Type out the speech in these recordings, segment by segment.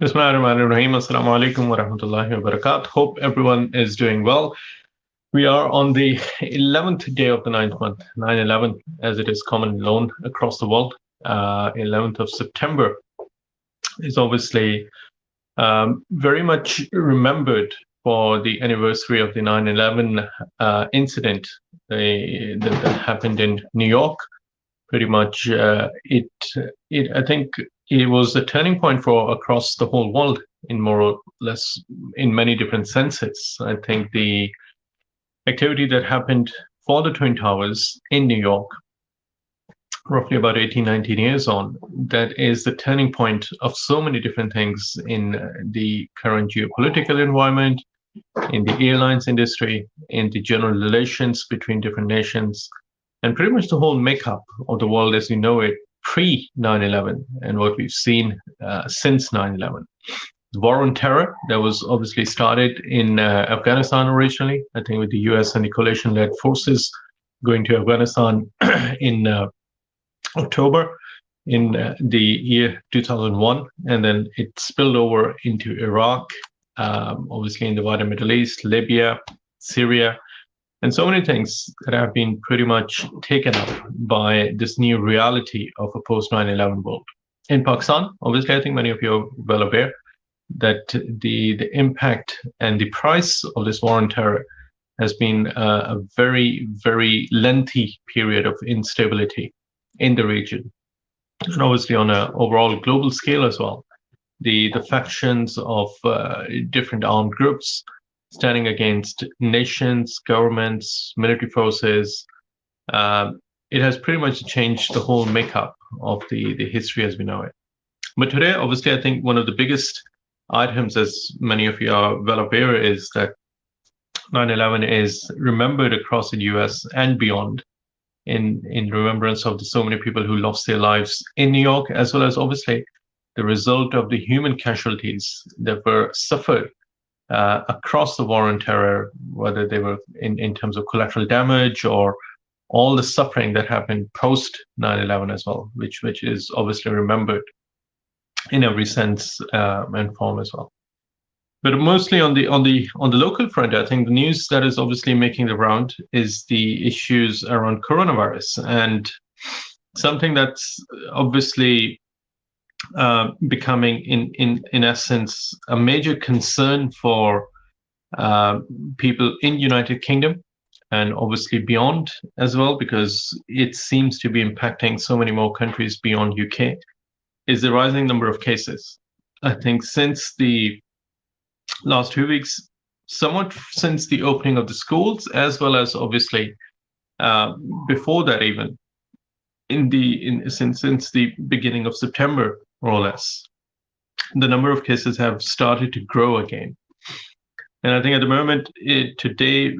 Bismillahirrahmanirrahim. Assalamu alaikum wa rahmatullahi wa barakatuh. Hope everyone is doing well. We are on the 11th day of the ninth month, 9/11, as it is commonly known across the world. 11th of September is obviously very much remembered for the anniversary of the 9/11 incident that happened in New York. Pretty much, I think it was a turning point for across the whole world in more or less in many different senses. I think the activity that happened for the Twin Towers in New York, roughly about 18, 19 years on, that is the turning point of so many different things in the current geopolitical environment, in the airlines industry, in the general relations between different nations, and pretty much the whole makeup of the world as we know it pre 9/11 and what we've seen since 9/11. The war on terror that was obviously started in Afghanistan originally, I think with the US and the coalition led forces going to Afghanistan in October in the year 2001, and then it spilled over into Iraq, obviously in the wider Middle East, Libya, Syria, and so many things that have been pretty much taken up by this new reality of a post 9/11 world. In Pakistan, obviously, I think many of you are well aware that the impact and the price of this war on terror has been a very, very lengthy period of instability in the region, and obviously on an overall global scale as well. The factions of different armed groups standing against nations, governments, military forces. It has pretty much changed the whole makeup of the history as we know it. But today, obviously, I think one of the biggest items, as many of you are well aware, is that 9/11 is remembered across the US and beyond in remembrance of so many people who lost their lives in New York, as well as obviously the result of the human casualties that were suffered across the war on terror, whether they were in terms of collateral damage or all the suffering that happened post 9/11 as well, which is obviously remembered in every sense and form as well. But mostly on the local front, I think the news that is obviously making the round is the issues around coronavirus, and something that's obviously becoming in essence a major concern for people in United Kingdom and obviously beyond as well, because it seems to be impacting so many more countries beyond UK, is the rising number of cases. I think since the last 2 weeks, somewhat since the opening of the schools, as well as obviously before that even, since the beginning of September, more or less, the number of cases have started to grow again. And I think at the moment, today,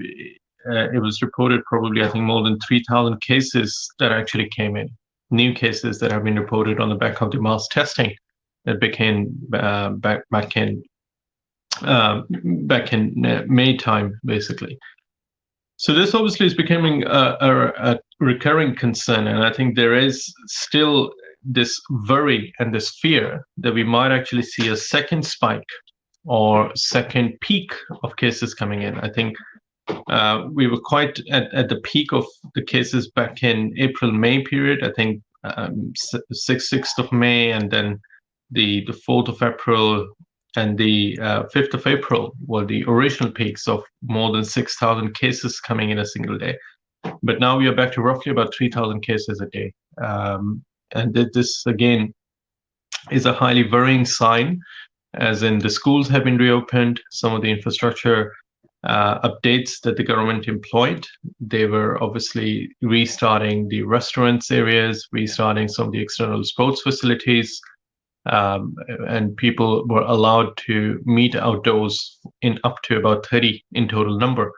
it was reported probably, I think, more than 3,000 cases that actually came in, new cases that have been reported on the back of the mass testing that began back in May time, basically. So this obviously is becoming a recurring concern, and I think there is still this worry and this fear that we might actually see a second spike or second peak of cases coming in. I think we were quite at the peak of the cases back in April-May period. I think 6th of May, and then the 4th of April and the 5th of April were the original peaks of more than 6,000 cases coming in a single day. But now we are back to roughly about 3,000 cases a day. And this, again, is a highly worrying sign, as in the schools have been reopened, some of the infrastructure updates that the government employed. They were obviously restarting the restaurants areas, restarting some of the external sports facilities, and people were allowed to meet outdoors in up to about 30 in total number,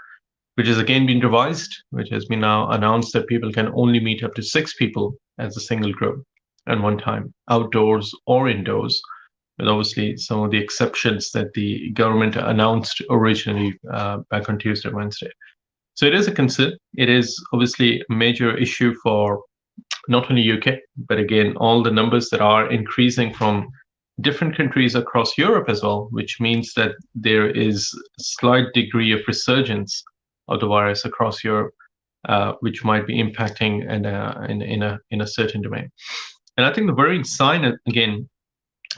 which has again been revised, which has been now announced that people can only meet up to 6 people as a single group at one time, outdoors or indoors, with obviously some of the exceptions that the government announced originally back on Tuesday, Wednesday. So it is a concern. It is obviously a major issue for not only UK, but again, all the numbers that are increasing from different countries across Europe as well, which means that there is a slight degree of resurgence of the virus across Europe, which might be impacting in a certain domain. And I think the worrying sign again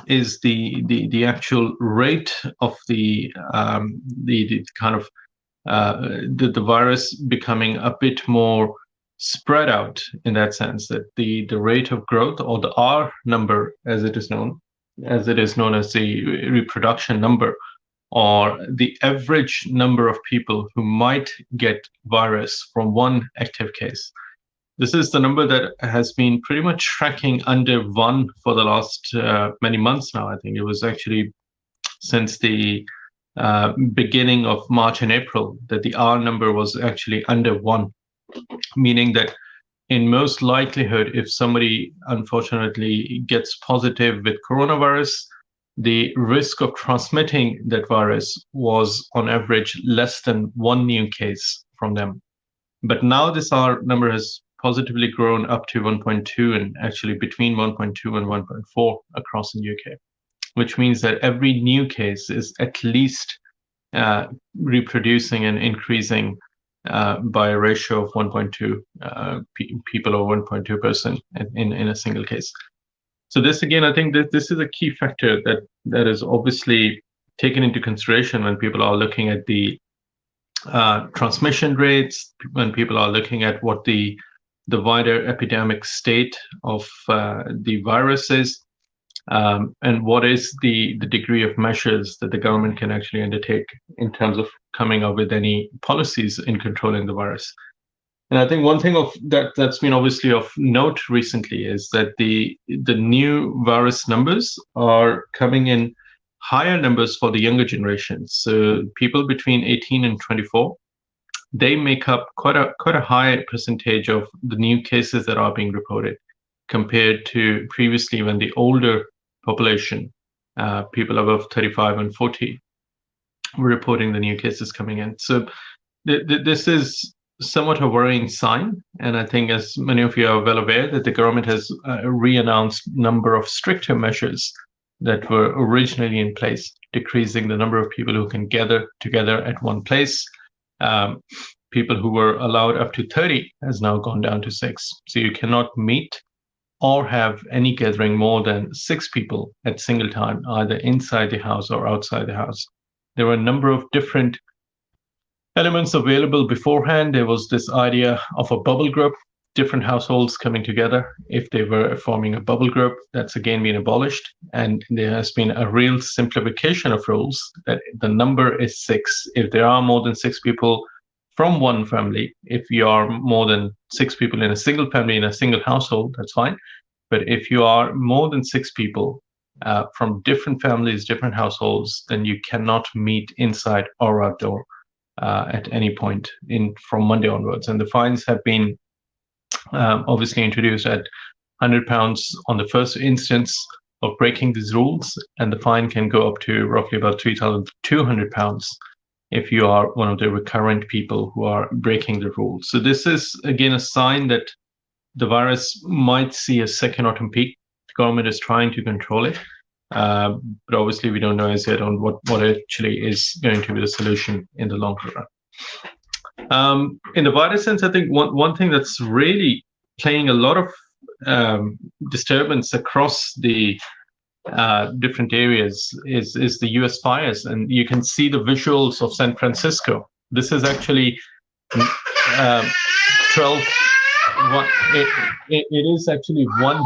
is the actual rate of the kind of the virus becoming a bit more spread out, in that sense that the rate of growth, or the R number as it is known as the reproduction number, or the average number of people who might get virus from one active case. This is the number that has been pretty much tracking under 1 for the last many months now. I think it was actually since the beginning of March and April that the R number was actually under 1, meaning that in most likelihood, if somebody unfortunately gets positive with coronavirus, the risk of transmitting that virus was on average less than 1 new case from them. But now this R number has positively grown up to 1.2, and actually between 1.2 and 1.4 across the UK, which means that every new case is at least reproducing and increasing by a ratio of 1.2 people or 1.2 person in a single case. So this, again, I think that this is a key factor that is obviously taken into consideration when people are looking at the transmission rates, when people are looking at what the wider epidemic state of the virus is, and what is the degree of measures that the government can actually undertake in terms of coming up with any policies in controlling the virus. And I think one thing of that's been obviously of note recently is that the new virus numbers are coming in higher numbers for the younger generations. So people between 18 and 24, they make up quite a high percentage of the new cases that are being reported, compared to previously when the older population, people above 35 and 40, were reporting the new cases coming in. So this is somewhat a worrying sign. And I think, as many of you are well aware, that the government has re-announced a number of stricter measures that were originally in place, decreasing the number of people who can gather together at one place. People who were allowed up to 30 has now gone down to 6. So you cannot meet or have any gathering more than 6 people at single time, either inside the house or outside the house. There were a number of different elements available beforehand. There was this idea of a bubble group, different households coming together if they were forming a bubble group. That's again been abolished. And there has been a real simplification of rules that the number is 6. If there are more than 6 people from one family, if you are more than 6 people in a single family, in a single household, that's fine. But if you are more than 6 people from different families, different households, then you cannot meet inside or outdoor at any point from Monday onwards. And the fines have been obviously introduced at £100 on the first instance of breaking these rules, and the fine can go up to roughly about £3,200 if you are one of the recurrent people who are breaking the rules. So this is again a sign that the virus might see a second autumn peak. The government is trying to control it, but obviously we don't know as yet on what actually is going to be the solution in the longer run. In the wider sense, I think one thing that's really playing a lot of disturbance across the different areas is the US fires. And you can see the visuals of San Francisco. This is actually it is actually 1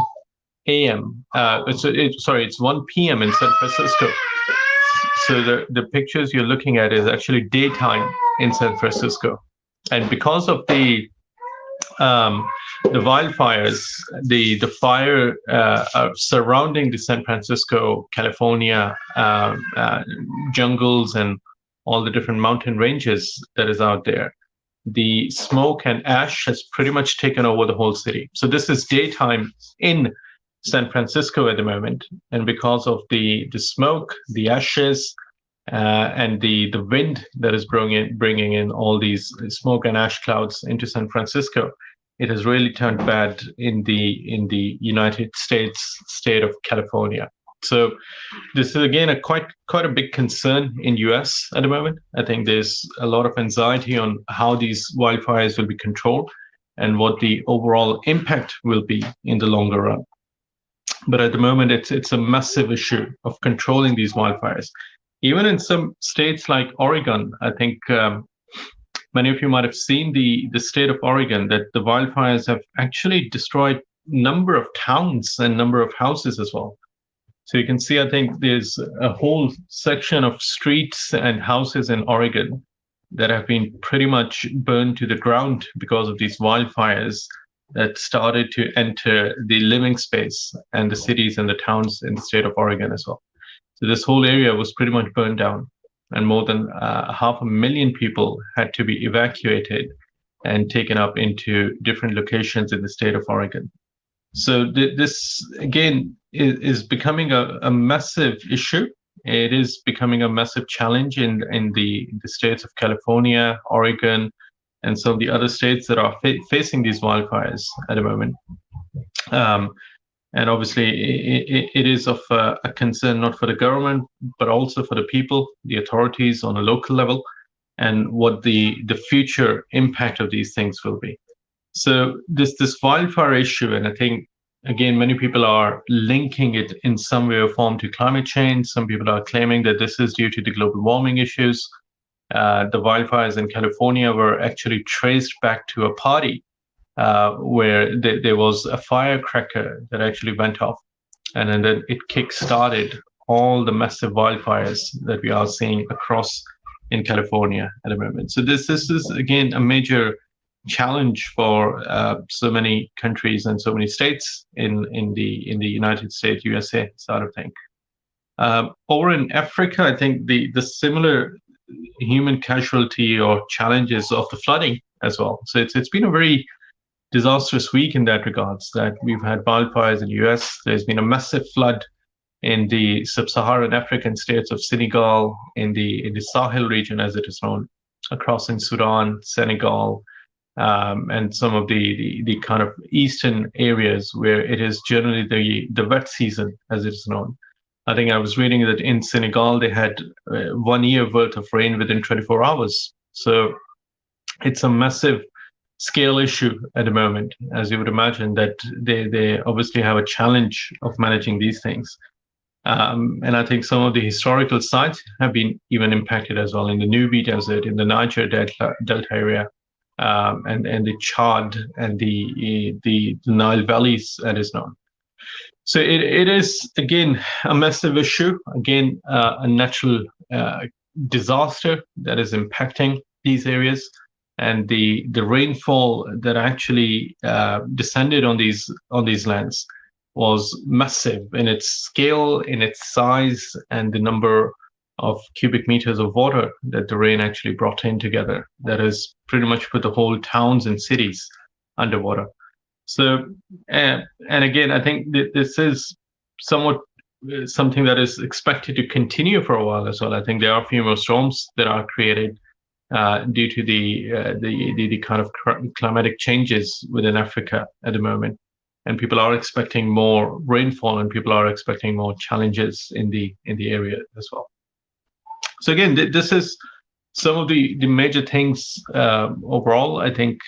a.m. It's 1 p.m. in San Francisco. So the pictures you're looking at is actually daytime in San Francisco. And because of the wildfires, the fire surrounding the San Francisco, California jungles and all the different mountain ranges that is out there, the smoke and ash has pretty much taken over the whole city. So this is daytime in San Francisco at the moment, and because of the smoke, the ashes, and the wind that is bringing in all these smoke and ash clouds into San Francisco, it has really turned bad in the United States state of California. So this is again quite a big concern in US at the moment. I think there's a lot of anxiety on how these wildfires will be controlled and what the overall impact will be in the longer run. But at the moment, it's a massive issue of controlling these wildfires. Even in some states like Oregon, I think many of you might have seen the state of Oregon, that the wildfires have actually destroyed number of towns and number of houses as well. So you can see, I think there's a whole section of streets and houses in Oregon that have been pretty much burned to the ground because of these wildfires that started to enter the living space and the cities and the towns in the state of Oregon as well. So this whole area was pretty much burned down, and more than 500,000 people had to be evacuated and taken up into different locations in the state of Oregon. So this, again, is becoming a massive issue. It is becoming a massive challenge in the states of California, Oregon, and some of the other states that are facing these wildfires at the moment. And obviously, it is of a concern not for the government, but also for the people, the authorities on a local level, and what the future impact of these things will be. So this wildfire issue, and I think, again, many people are linking it in some way or form to climate change. Some people are claiming that this is due to the global warming issues. The wildfires in California were actually traced back to a party where there was a firecracker that actually went off, and then it kick-started all the massive wildfires that we are seeing across in California at the moment. So this is, again, a major challenge for so many countries and so many states in the United States, USA sort of thing. Over in Africa, I think the similar human casualty or challenges of the flooding as well. So it's been a very disastrous week in that regards, that we've had wildfires in the US. There's been a massive flood in the sub-Saharan African states of Senegal, in the Sahel region, as it is known, across in Sudan, Senegal, and some of the kind of eastern areas where it is generally the wet season, as it is known. I think I was reading that in Senegal, they had 1 year worth of rain within 24 hours. So it's a massive scale issue at the moment, as you would imagine, that they obviously have a challenge of managing these things. And I think some of the historical sites have been even impacted as well, in the Nubi Desert, in the Niger Delta area, and the Chad and the Nile valleys, that is known. So it is, again, a massive issue, again, a natural disaster that is impacting these areas. And the rainfall that actually descended on these lands was massive in its scale, in its size, and the number of cubic meters of water that the rain actually brought in together, that has pretty much put the whole towns and cities underwater. So, and again, I think that this is somewhat something that is expected to continue for a while as well. I think there are a few more storms that are created due to the kind of climatic changes within Africa at the moment, and people are expecting more rainfall, and people are expecting more challenges in the area as well. So again, this is some of the major things overall. I think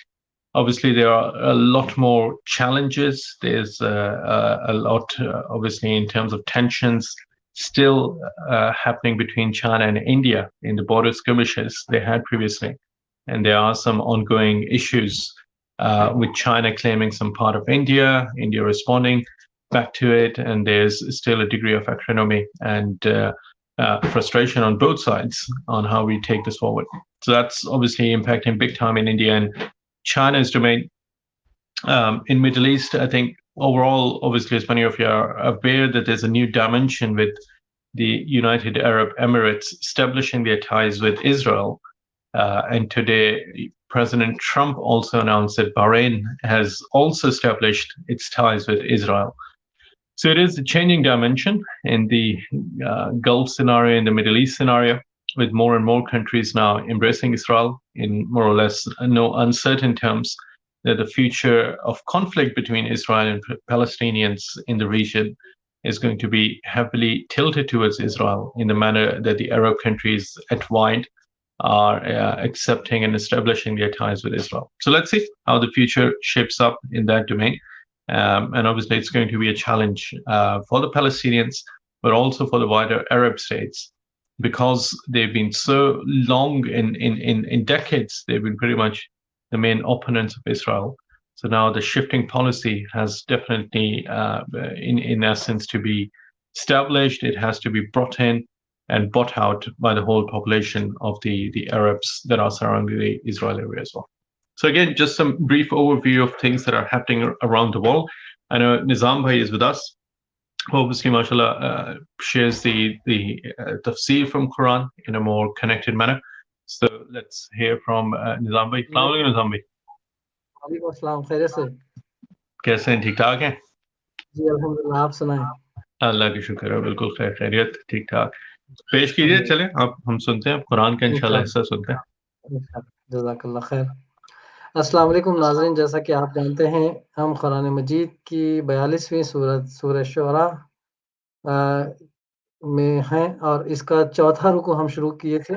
obviously there are a lot more challenges. There's a lot, obviously, in terms of tensions still happening between China and India in the border skirmishes they had previously. And there are some ongoing issues with China claiming some part of India responding back to it. And there's still a degree of acrimony and frustration on both sides on how we take this forward. So that's obviously impacting big time in India and China's domain. In Middle East, I think overall, obviously, as many of you are aware, that there's a new dimension with the United Arab Emirates establishing their ties with Israel. And today, President Trump also announced that Bahrain has also established its ties with Israel. So it is a changing dimension in the Gulf scenario, in the Middle East scenario, with more and more countries now embracing Israel in more or less no uncertain terms, that the future of conflict between Israel and Palestinians in the region is going to be heavily tilted towards Israel in the manner that the Arab countries at wide are accepting and establishing their ties with Israel. So let's see how the future shapes up in that domain. And obviously, it's going to be a challenge for the Palestinians, but also for the wider Arab states, because they've been so long in decades, they've been pretty much the main opponents of Israel. So now the shifting policy has definitely, in essence, to be established. It has to be brought in and bought out by the whole population of the Arabs that are surrounding the Israel area as well. So again, just some brief overview of things that are happening around the world. I know Nizam Bhai is with us, who obviously, mashallah, shares the tafsir from Quran in a more connected manner. So let's hear from Nizam Bhai. Assalamu alaikum, Nizam Bhai. वालेकुम अस्सलाम, खैरियत से? कैसे हैं, ठीक ठाक हैं? जी अल्हम्दुलिल्लाह, आप सुनाएं? अल्लाह की शुक्र है, बिल्कुल खैर खैरियत, ठीक ठाक। पेश कीजिए, चले आप, हम सुनते हैं कुरान का इंशाल्लाह हिस्सा सुनते हैं। जज़ाकल्लाह खैर। अस्सलाम वालेकुम नाज़रीन, जैसा कि आप जानते हैं हम कुरान मजीद की 42वीं सूरत सूरह शुअरा में हैं और इसका चौथा रुकू हम शुरू किए थे।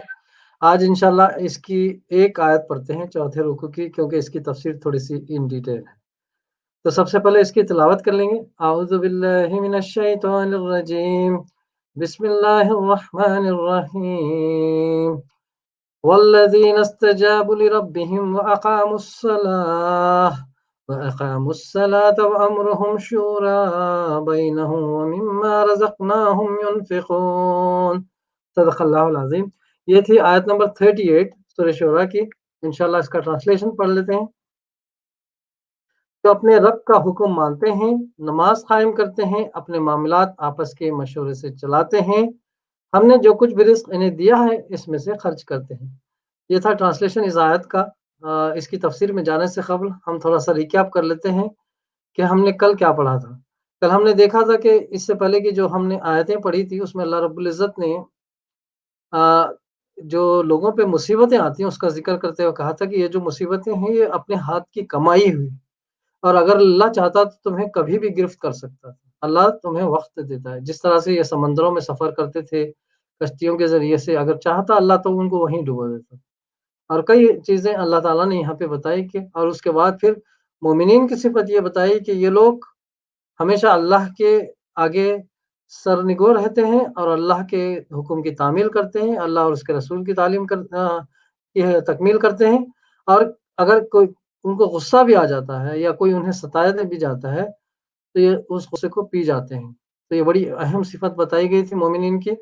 आज इंशाल्लाह इसकी एक आयत पढ़ते हैं चौथे रुकू की, क्योंकि इसकी तफसीर थोड़ी सी इन डिटेल है। तो सबसे पहले इसकी तिलावत कर लेंगे। आऊज़ु बिल्लाहि मिनश शैतानिर रजीम, बिस्मिल्लाहिर रहमानिर रहीम। वल्लज़ीना इस्तजाबू लिरब्बिहिम वअक़ामुस्सलाता वअम्रुहुम शूरा बैनहुम वमिम्मा रज़क़नाहुम युनफ़िक़ून। सदक़ल्लाहुल अज़ीम। ये थी आयत नंबर 38 सूरह शूरा की। इंशाल्लाह इसका ट्रांसलेशन पढ़ लेते हैं। तो अपने रब का हुक्म मानते हैं, नमाज कायम करते हैं, अपने मामलात आपस के मशवरे से चलाते हैं, हमने जो कुछ भी रिज़्क़ इन्हें दिया है इसमें से खर्च करते हैं। ये था ट्रांसलेशन इस आयत का। इसकी तफसीर में जाने से कबल हम थोड़ा सा रिकैप कर लेते हैं कि हमने कल क्या पढ़ा था। कल हमने देखा था कि इससे पहले की जो हमने आयतें पढ़ी थी उसमें अल्लाह रब्बुल इज़्ज़त ने जो लोगों पे मुसीबतें आती हैं उसका ज़िक्र करते हुए कहा था कि ये जो मुसीबतें हैं ये अपने हाथ की कमाई हुई, और अगर अल्लाह चाहता तो तुम्हें कभी भी गिरफ्त कर सकता था। अल्लाह तुम्हें वक्त देता है। जिस तरह से ये समंदरों में सफ़र करते थे कश्तियों के ज़रिए से, अगर चाहता अल्लाह तो उनको वहीं डुबा देता। और कई चीज़ें अल्लाह ताला ने यहाँ पे बताई कि, और उसके बाद फिर मोमिनीन की सिफत ये बताई कि ये लोग हमेशा अल्लाह के आगे सरनिगो रहते हैं और अल्लाह के हुक्म की तामील करते हैं, अल्लाह और उसके रसूल की की तकमील करते हैं। और अगर कोई उनको गुस्सा भी आ जाता है या कोई उन्हें सताया भी जाता है तो ये उस गुस्से को पी जाते हैं। तो ये बड़ी अहम सिफत बताई गई थी मोमिनीन की।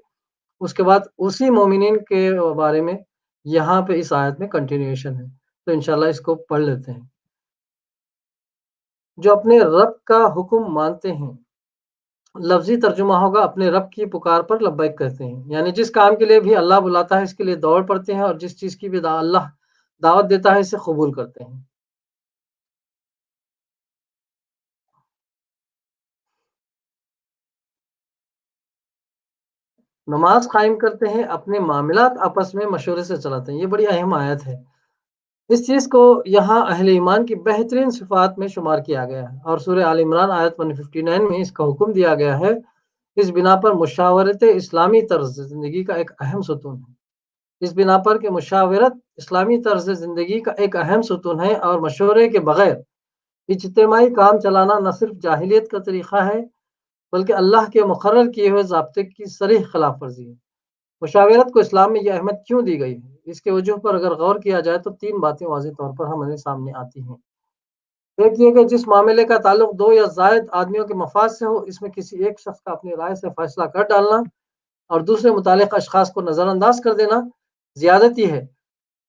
उसके बाद उसी मोमिनीन के बारे में यहाँ पे इस आयत में कंटिन्यूएशन है। तो इंशाल्लाह इसको पढ़ लेते हैं। जो अपने रब का हुक्म मानते हैं, लफ्जी तर्जुमा होगा अपने रब की पुकार पर लब्बैक कहते हैं, यानी जिस काम के लिए भी अल्लाह बुलाता है इसके लिए दौड़ पड़ते हैं, और जिस चीज की भी अल्लाह दावत देता है इसे कबूल करते हैं। नमाज कायम करते हैं, अपने मामलात आपस में मशवरे से चलाते हैं। ये बड़ी अहम आयत है। इस चीज़ को यहाँ अहले ईमान की बेहतरीन सिफात में शुमार किया गया है, और सूरह आल इमरान आयत 159 में इसका हुक्म दिया गया है। इस बिना पर मुशावरत इस्लामी तर्ज ज़िंदगी का एक अहम सतून है। इस बिना पर कि मुशावरत इस्लामी तर्ज ज़िंदगी का एक अहम सतून है, और मशवरे के बगैर इज्तिमाई काम चलाना न सिर्फ जाहिलियत का तरीक़ा है बल्कि अल्लाह के मुकर्रर किए हुए ज़ाब्ते की सरीह खिलाफ वर्जी है। मुशावरत को इस्लाम में यह अहमियत क्यों दी गई है, इसके वजूह पर अगर गौर किया जाए तो 3 बातें वाज़ेह तौर पर हमारे सामने आती हैं। एक ये कि जिस मामले का ताल्लुक 2 या ज़ायद आदमियों के मफाद से हो, इसमें किसी एक शख्स का अपनी राय से फैसला कर डालना और दूसरे मुतालिक अशखास को नज़रअंदाज कर देना ज़्यादती है।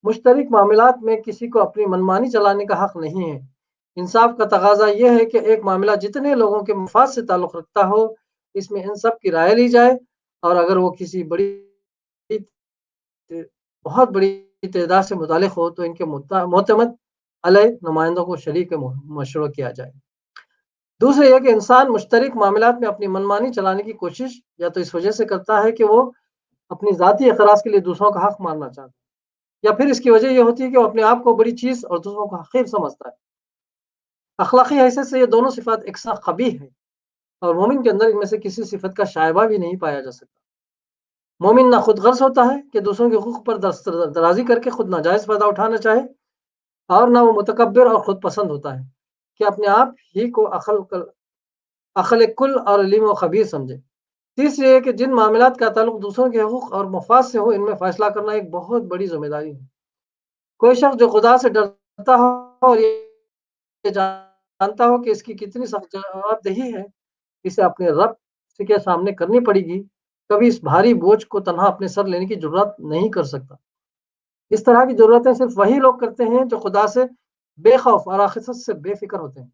मुश्तरक मामलात में किसी को अपनी मनमानी चलाने का हक़ नहीं है। इंसाफ का तकाज़ा यह है कि एक मामला जितने लोगों के मफाद से ताल्लुक़ रखता हो, इसमें इन सब की राय ली जाए, और अगर वो किसी बहुत बड़ी तादाद से मुतालिक हो तो इनके मोतमद अलग नुमाइंदों को शरीक मशवरा किया जाए। दूसरा यह कि इंसान मुश्तरक मामलात में अपनी मनमानी चलाने की कोशिश या तो इस वजह से करता है कि वो अपनी ज़ाती एतराज़ के लिए दूसरों का हक़ मानना चाहता है, या फिर इसकी वजह यह होती है कि वो अपने आप को बड़ी चीज़ और दूसरों को हक़ीर समझता है। अखलाकी हैसियत से ये दोनों सिफ़ात एकसा क़बीह है। اور مومن کے اندر ان میں سے کسی صفت کا شائبہ بھی نہیں پایا جا سکتا۔ مومن نہ خود غرض ہوتا ہے کہ دوسروں کے حقوق پر درازی کر کے خود ناجائز فائدہ اٹھانا چاہے، اور نہ وہ متکبر اور خود پسند ہوتا ہے کہ اپنے آپ ہی کو عقل کل اور علیم و خبیر سمجھے۔ تیسری یہ کہ جن معاملات کا تعلق دوسروں کے حقوق اور مفاد سے ہو، ان میں فیصلہ کرنا ایک بہت بڑی ذمہ داری ہے۔ کوئی شخص جو خدا سے ڈرتا ہو اور یہ جانتا ہو کہ اس کی کتنی سخت جواب دہی ہے، اسے اپنے رب کے سامنے کرنی پڑے گی، کبھی اس بھاری بوجھ کو تنہا اپنے سر لینے کی جرات نہیں کر سکتا۔ اس طرح کی ضرورتیں صرف وہی لوگ کرتے ہیں جو خدا سے بے خوف اور آخرت سے بے فکر ہوتے ہیں۔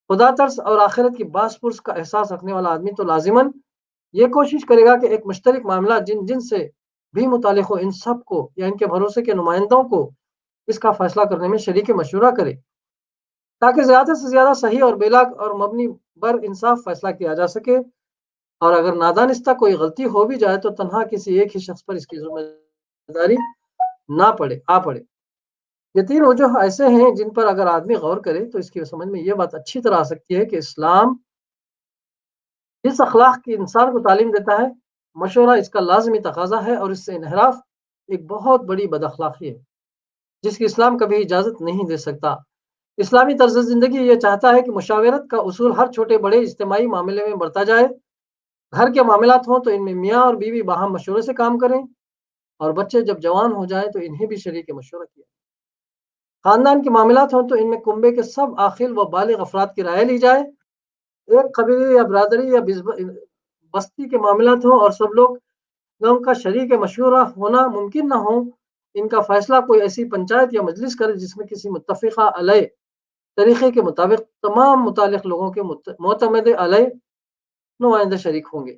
خدا ترس اور آخرت کی باس پرس کا احساس رکھنے والا آدمی تو لازماً یہ کوشش کرے گا کہ ایک مشترک معاملہ جن سے بھی متعلق ہو، ان سب کو یا ان کے بھروسے کے نمائندوں کو اس کا فیصلہ کرنے میں شریک مشورہ کرے، تاکہ زیادہ سے زیادہ صحیح اور بلاگ اور مبنی بر انصاف فیصلہ کیا جا سکے، اور اگر نادانستہ کوئی غلطی ہو بھی جائے تو تنہا کسی ایک ہی شخص پر اس کی ذمہ داری نہ پڑے۔ یہ تین وجوہ ایسے ہیں جن پر اگر آدمی غور کرے تو اس کی سمجھ میں یہ بات اچھی طرح آ سکتی ہے کہ اسلام جس اخلاق کی انسان کو تعلیم دیتا ہے، مشورہ اس کا لازمی تقاضا ہے، اور اس سے انحراف ایک بہت بڑی بد اخلاقی ہے جس کی اسلام کبھی اجازت نہیں دے سکتا۔ اسلامی طرز زندگی یہ چاہتا ہے کہ مشاورت کا اصول ہر چھوٹے بڑے اجتماعی معاملے میں برتا جائے۔ گھر کے معاملات ہوں تو ان میں میاں اور بیوی باہم مشورے سے کام کریں، اور بچے جب جوان ہو جائیں تو انہیں بھی شریک مشورہ کیا۔ خاندان کے معاملات ہوں تو ان میں کنبے کے سب عاقل و بالغ افراد کی رائے لی جائے۔ ایک قبیلے یا برادری یا بستی کے معاملات ہوں اور سب لوگوں کا شریک مشورہ ہونا ممکن نہ ہو، ان کا فیصلہ کوئی ایسی پنچایت یا مجلس کرے جس میں کسی متفقہ علیہ طریقے کے مطابق تمام متعلق لوگوں کے معتمد علیہ نمائندے شریک ہوں گے۔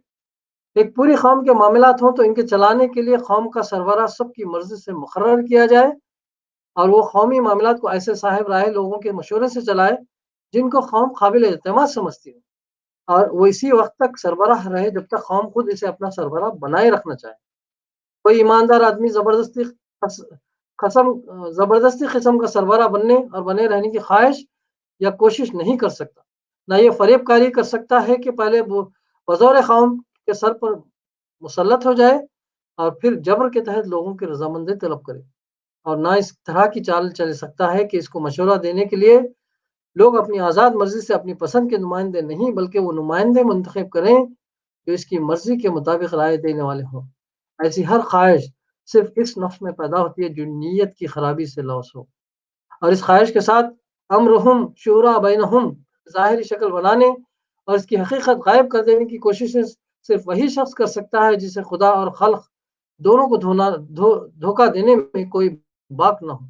ایک پوری قوم کے معاملات ہوں تو ان کے چلانے کے لیے قوم کا سربراہ سب کی مرضی سے مقرر کیا جائے، اور وہ قومی معاملات کو ایسے صاحب رائے لوگوں کے مشورے سے چلائے جن کو قوم قابل اعتماد سمجھتی ہو، اور وہ اسی وقت تک سربراہ رہے جب تک قوم خود اسے اپنا سربراہ بنائے رکھنا چاہے۔ کوئی ایماندار آدمی زبردستی قسم کا سربراہ بننے اور بنے رہنے کی خواہش یا کوشش نہیں کر سکتا، نہ یہ فریب کاری کر سکتا ہے کہ پہلے بزور قوم کے سر پر مسلط ہو جائے اور پھر جبر کے تحت لوگوں کی رضامندی طلب کرے، اور نہ اس طرح کی چال چل سکتا ہے کہ اس کو مشورہ دینے کے لیے لوگ اپنی آزاد مرضی سے اپنی پسند کے نمائندے نہیں بلکہ وہ نمائندے منتخب کریں جو اس کی مرضی کے مطابق رائے دینے والے ہوں۔ ایسی ہر خواہش صرف اس نفس میں پیدا ہوتی ہے جو نیت کی خرابی سے لوث ہو، اور اس خواہش کے ساتھ امرہم شورا بینہم ظاہری شکل بنانے اور اس کی حقیقت غائب کر دینے کی کوششیں صرف وہی شخص کر سکتا ہے جسے خدا اور خلق دونوں کو دھوکہ دینے میں کوئی باک نہ ہو۔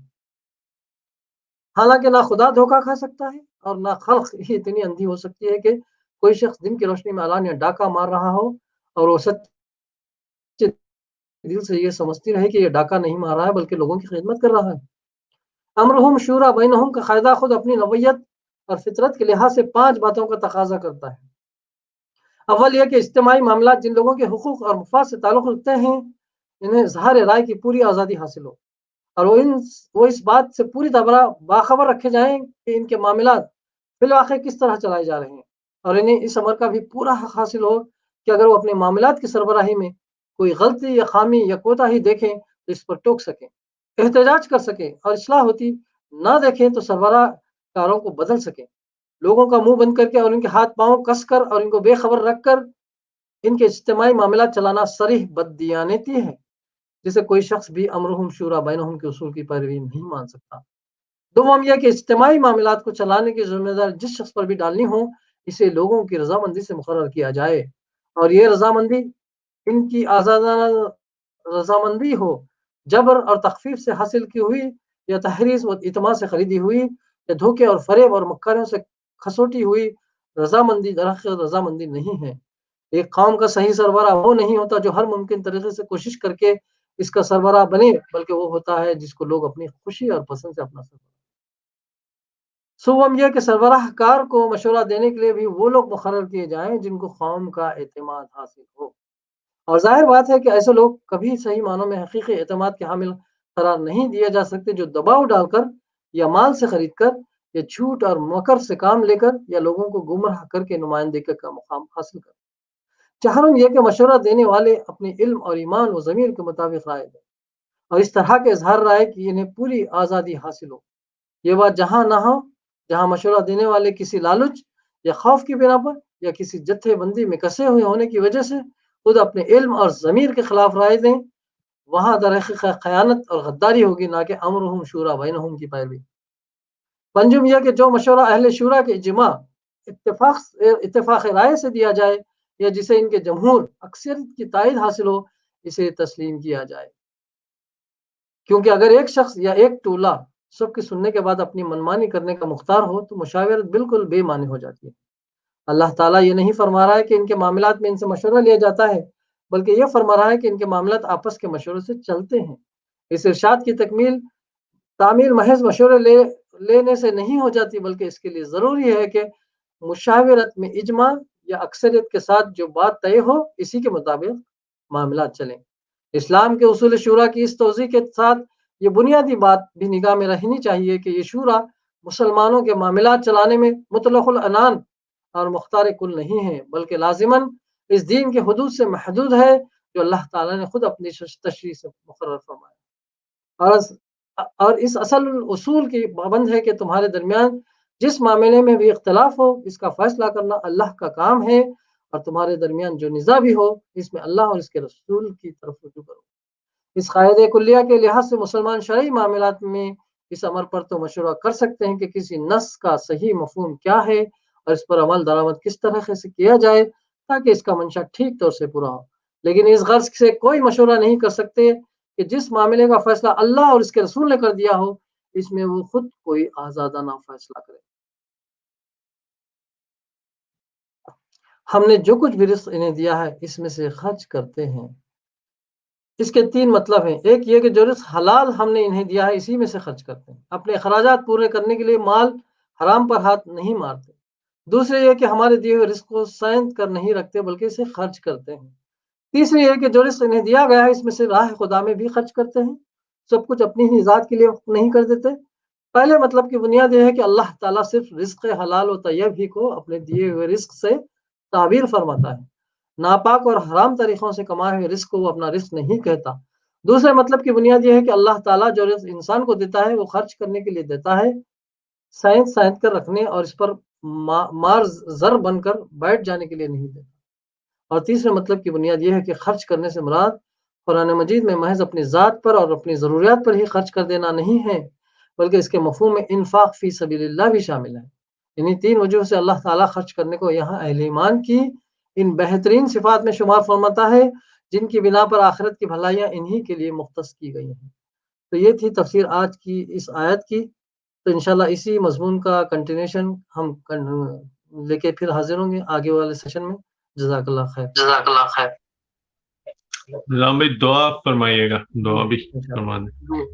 حالانکہ نہ خدا دھوکہ کھا سکتا ہے اور نہ خلق ہی اتنی اندھی ہو سکتی ہے کہ کوئی شخص دن کی روشنی میں علانیہ ڈاکہ مار رہا ہو اور وہ سچے دل سے یہ سمجھتی رہے کہ یہ ڈاکہ نہیں مار رہا ہے بلکہ لوگوں کی خدمت کر رہا ہے۔ امرہم شورا بینہم کا قاعدہ خود اپنی نوعیت اور فطرت کے لحاظ سے 5 باتوں کا تقاضا کرتا ہے۔ اول یہ کہ اجتماعی معاملات جن لوگوں کے حقوق اور مفاد سے تعلق رکھتے ہیں انہیں اظہار رائے کی پوری آزادی حاصل ہو، اور وہ اس بات سے پوری طرح باخبر رکھے جائیں کہ ان کے معاملات فی الواقع کس طرح چلائے جا رہے ہیں، اور انہیں اس امر کا بھی پورا حق حاصل ہو کہ اگر وہ اپنے معاملات کی سربراہی میں کوئی غلطی یا خامی یا کوتاہی دیکھیں تو اس پر ٹوک سکیں، احتجاج کر سکیں، اور اصلاح ہوتی نہ دیکھیں تو سربراہ کاروں کو بدل سکیں۔ لوگوں کا منہ بند کر کے اور ان کے ہاتھ پاؤں کس کر اور ان کو بے خبر رکھ کر ان کے اجتماعی معاملات چلانا صریح بددیانتی ہے جسے کوئی شخص بھی امرہم شورا بینہم کے اصول کی پیروی نہیں مان سکتا۔ دوم یہ کہ اجتماعی معاملات کو چلانے کی ذمہ داری جس شخص پر بھی ڈالنی ہو اسے لوگوں کی رضامندی سے مقرر کیا جائے، اور یہ رضامندی ان کی آزادانہ رضامندی ہو، جبر اور تخفیف سے حاصل کی ہوئی یا تحریض و اعتماد سے خریدی ہوئی یا دھوکے اور فریب اور مکاریوں سے کھسوٹی ہوئی رضامندی درحقیقت رضامندی نہیں ہے۔ ایک قوم کا صحیح سربراہ وہ نہیں ہوتا جو ہر ممکن طریقے سے کوشش کر کے اس کا سربراہ بنے، بلکہ وہ ہوتا ہے جس کو لوگ اپنی خوشی اور پسند سے اپنا سربراہ۔ سوم یہ کہ سربراہ کار کو مشورہ دینے کے لیے بھی وہ لوگ مقرر کیے جائیں جن کو قوم کا اعتماد حاصل ہو، اور ظاہر بات ہے کہ ایسے لوگ کبھی صحیح معنوں میں حقیقی اعتماد کے حامل قرار نہیں دیے جا سکتے جو دباؤ ڈال کر یا مال سے خرید کر یہ جھوٹ اور مکر سے کام لے کر یا لوگوں کو گمراہ کر کے نمائندگی کا مقام حاصل کر۔ چہارم یہ کہ مشورہ دینے والے اپنے علم اور ایمان و ضمیر کے مطابق رائے دیں اور اس طرح کے اظہار رائے کی انہیں پوری آزادی حاصل ہو۔ یہ بات جہاں نہ ہو جہاں مشورہ دینے والے کسی لالچ یا خوف کی بنا پر یا کسی جتھے بندی میں کسے ہوئے ہونے کی وجہ سے خود اپنے علم اور ضمیر کے خلاف رائے دیں، وہاں در حقیقت خیانت اور غداری ہوگی، نہ کہ امرہم شورا بینہم کی پیروی۔ پنجم یہ کہ جو مشورہ اہل شورا کے اجماع اتفاق رائے سے دیا جائے یا جسے ان کے جمہور اکثریت کی تائید حاصل ہو، اسے تسلیم کیا جائے، کیونکہ اگر ایک شخص یا ایک ٹولہ سب کے سننے کے بعد اپنی منمانی کرنے کا مختار ہو تو مشاورت بالکل بے معنی ہو جاتی ہے۔ اللہ تعالیٰ یہ نہیں فرما رہا ہے کہ ان کے معاملات میں ان سے مشورہ لیا جاتا ہے، بلکہ یہ فرما رہا ہے کہ ان کے معاملات آپس کے مشورے سے چلتے ہیں۔ اس ارشاد کی تعمیل محض مشورے لینے سے نہیں ہو جاتی، بلکہ اس کے لیے ضروری ہے کہ مشاورت میں اجماع یا اکثریت کے ساتھ جو بات طے ہو اسی کے مطابق معاملات چلیں۔ اسلام کے اصول شورا کی اس توضیح کے ساتھ یہ بنیادی بات بھی نگاہ میں رہنی چاہیے کہ یہ شورا مسلمانوں کے معاملات چلانے میں مطلق العنان اور مختار کل نہیں ہے، بلکہ لازماً اس دین کے حدود سے محدود ہے جو اللہ تعالیٰ نے خود اپنی تشریح سے مقرر فرمایا، اور اس اصل اصول کی پابند ہے کہ تمہارے درمیان جس معاملے میں بھی اختلاف ہو اس کا فیصلہ کرنا اللہ کا کام ہے، اور تمہارے درمیان جو نزاع بھی ہو اس میں اللہ اور اس کے رسول کی طرف رجوع کرو۔ اس قاعدہ کلیہ کے لحاظ سے مسلمان شرعی معاملات میں اس امر پر تو مشورہ کر سکتے ہیں کہ کسی نص کا صحیح مفہوم کیا ہے اور اس پر عمل درآمد کس طرح سے کیا جائے تاکہ اس کا منشا ٹھیک طور سے پورا ہو، لیکن اس غرض سے کوئی مشورہ نہیں کر سکتے کہ جس معاملے کا فیصلہ اللہ اور اس کے رسول نے کر دیا ہو اس میں وہ خود کوئی آزادانہ فیصلہ کرے۔ ہم نے جو کچھ بھی رزق انہیں دیا ہے اس میں سے خرچ کرتے ہیں۔ اس کے تین مطلب ہیں۔ ایک یہ کہ جو رزق حلال ہم نے انہیں دیا ہے اسی میں سے خرچ کرتے ہیں، اپنے اخراجات پورے کرنے کے لیے مال حرام پر ہاتھ نہیں مارتے۔ دوسرے یہ کہ ہمارے دیے ہوئے رزق کو سیند کر نہیں رکھتے بلکہ اسے خرچ کرتے ہیں۔ تیسری یہ کہ جو رزق انہیں دیا گیا ہے اس میں سے راہ خدا میں بھی خرچ کرتے ہیں، سب کچھ اپنی ہی ذات کے لیے نہیں کر دیتے۔ پہلے مطلب کی بنیاد یہ ہے کہ اللہ تعالیٰ صرف رزق حلال و طیب ہی کو اپنے دیے ہوئے رزق سے تعبیر فرماتا ہے، ناپاک اور حرام طریقوں سے کمائے ہوئے رزق کو وہ اپنا رزق نہیں کہتا۔ دوسرے مطلب کی بنیاد یہ ہے کہ اللہ تعالیٰ جو رزق انسان کو دیتا ہے وہ خرچ کرنے کے لیے دیتا ہے، سائند کر رکھنے اور اس پر مار زر بن کر بیٹھ جانے کے لیے نہیں دیتا۔ اور تیسرے مطلب کی بنیاد یہ ہے کہ خرچ کرنے سے مراد قرآن مجید میں محض اپنی ذات پر اور اپنی ضروریات پر ہی خرچ کر دینا نہیں ہے، بلکہ اس کے مفہوم میں انفاق فی سبیل اللہ بھی شامل ہے۔ انہی تین وجوہ سے اللہ تعالیٰ خرچ کرنے کو یہاں اہل ایمان کی ان بہترین صفات میں شمار فرماتا ہے جن کی بنا پر آخرت کی بھلائیاں انہی کے لیے مختص کی گئی ہیں۔ تو یہ تھی تفسیر آج کی اس آیت کی۔ تو انشاءاللہ اسی مضمون کا کنٹینیوشن ہم لے کے پھر حاضر ہوں گے آگے والے سیشن میں۔ جزاک اللہ خیر۔ جزاک اللہ خیر۔ نظام بھائی دعا فرمائیے گا، دعا بھی فرما دیں۔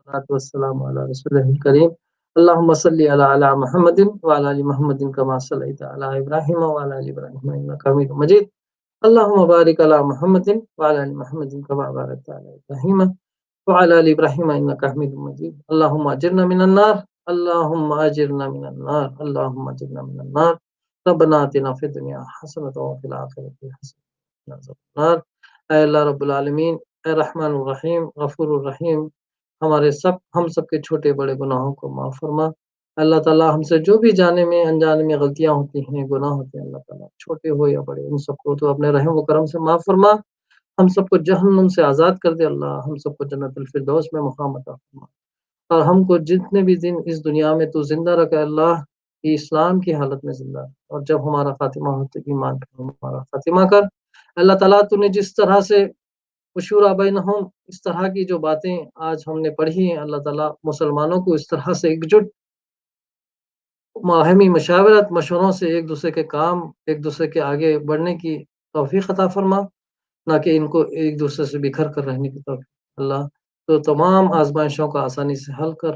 والسلام علی رسول الکریم، اللہم صلی علی محمد وعلی آل محمد کما صلیت علی ابراہیم وعلی آل ابراہیم انک حمید مجید، اللہم بارک علی محمد وعلی آل محمد کما بارکت علی ابراہیم وعلی آل ابراہیم انک حمید مجید، اللہم اجرنا من النار، اللہم اجرنا من النار، اللہم اجرنا من النار، ربنا آتنا فی الدنیا حسنۃ وفی الآخرۃ حسنۃ وقنا عذاب النار۔ اے اللہ رب العالمین، اے رحمان الرحیم غفور الرحیم، ہم سب کے چھوٹے بڑے گناہوں کو معاف فرما۔ اللہ تعالیٰ ہم سے جو بھی جانے میں انجانے میں غلطیاں ہوتی ہیں، گناہ ہوتے ہیں، اللہ تعالیٰ چھوٹے ہو یا بڑے ان سب کو تو اپنے رحم و کرم سے معاف فرما۔ ہم سب کو جہنم سے آزاد کر دے اللہ، ہم سب کو جنت الفردوس میں مقام عطا فرما، اور ہم کو جتنے بھی دن اس دنیا میں تو زندہ رکھے اللہ کی اسلام کی حالت میں زندہ، اور جب ہمارا خاتمہ ہو تو ایمان پر ہمارا خاتمہ کر۔ اللہ تعالیٰ تو نے جس طرح سے شورا بینہم اس طرح کی جو باتیں آج ہم نے پڑھی ہیں، اللہ تعالیٰ مسلمانوں کو اس طرح سے ایک جٹ باہمی مشاورت مشوروں سے ایک دوسرے کے کام ایک دوسرے کے آگے بڑھنے کی توفیق عطا فرما، نہ کہ ان کو ایک دوسرے سے بکھر کر رہنے کی توفیق۔ اللہ تو تمام آزمائشوں کا آسانی سے حل کر،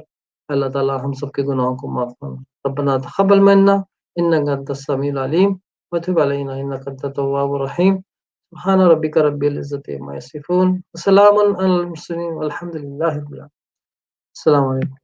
اللہ تعالیٰ ہم سب کے گناہوں کو معاف فرما۔ ربنا تقبل منا انک انت السمیع العلیم وتب علینا انک انت التواب الرحیم۔ سبحان ربک رب العزت عما یصفون وسلام علی المرسلین والحمد للہ رب العالمین. السلام علیکم.